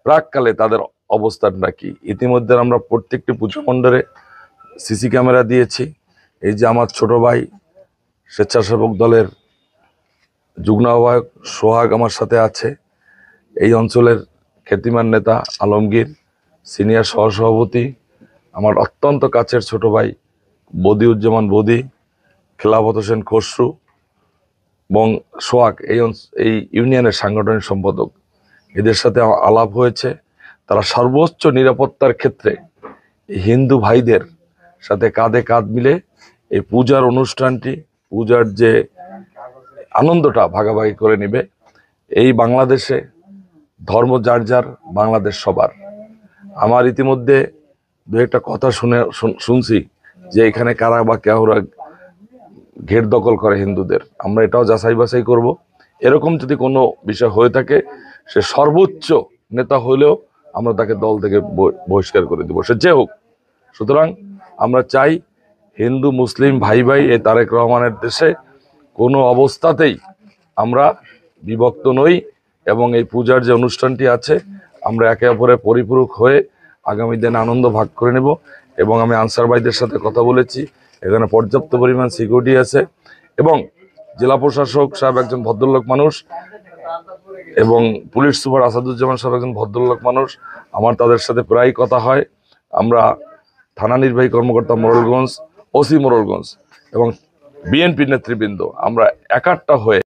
প্রাককালে তাদের অবস্থানটা কি। ইতিমধ্যে আমরা প্রত্যেকটি পুজো মণ্ডলে সিসি ক্যামেরা দিয়েছি। এই যে আমার ছোট ভাই স্বেচ্ছাসেবক দলের যুগ্ম আহ্বায়ক সোহাগ আমার সাথে আছে, এই অঞ্চলের খ্যাতিমান নেতা আলমগীর সিনিয়র সহসভাপতি, আমার অত্যন্ত কাছের ছোট ভাই বদিউজ্জামান বদি, খেলাফত হোসেন খসরু এবং সোহাগ এই ইউনিয়নের সাংগঠনিক সম্পাদক। এদের সাথে আলাপ হয়েছে। তারা সর্বোচ্চ নিরাপত্তার ক্ষেত্রে হিন্দু ভাইদের সাথে কাঁধে কাঁধ মিলে এই পূজার অনুষ্ঠানটি, পূজার যে আনন্দটা ভাগাভাগি করে নেবে। এই বাংলাদেশে ধর্ম যার যার, বাংলাদেশ সবার। আমার ইতিমধ্যে দু একটা কথা শুনছি যে এখানে কারা বা কেউরা ঘের দখল করে হিন্দুদের। আমরা এটাও যাচাই বাছাই করব। এরকম যদি কোনো বিষয় হয়ে থাকে, সে সর্বোচ্চ নেতা হলেও আমরা তাকে দল থেকে বহিষ্কার করে দেবো, সে যে হোক। সুতরাং আমরা চাই হিন্দু মুসলিম ভাই ভাই এই তারেক রহমানের দেশে কোনো অবস্থাতেই আমরা বিভক্ত নই, এবং এই পূজার যে অনুষ্ঠানটি আছে আমরা একে অপরের পরিপূরক হয়ে আগামী দিনে আনন্দ ভাগ করে নেব। এবং আমি আনসার ভাইদের সাথে কথা বলেছি, এখানে পর্যাপ্ত পরিমাণ সিকিউরিটি আছে, এবং জেলা প্রশাসক সাহেব একজন ভদ্রলোক মানুষ, এবং পুলিশ সুপার আসাদুজ্জামান সাহেব একজন ভদ্রলোক মানুষ। আমার তাদের সাথে প্রায় কথা হয়। আমরা থানা নির্বাহী কর্মকর্তা মোড়লগঞ্জ, ওসি মোড়লগঞ্জ এবং বিএনপি নেতৃবৃন্দ আমরা একাট্টা হয়ে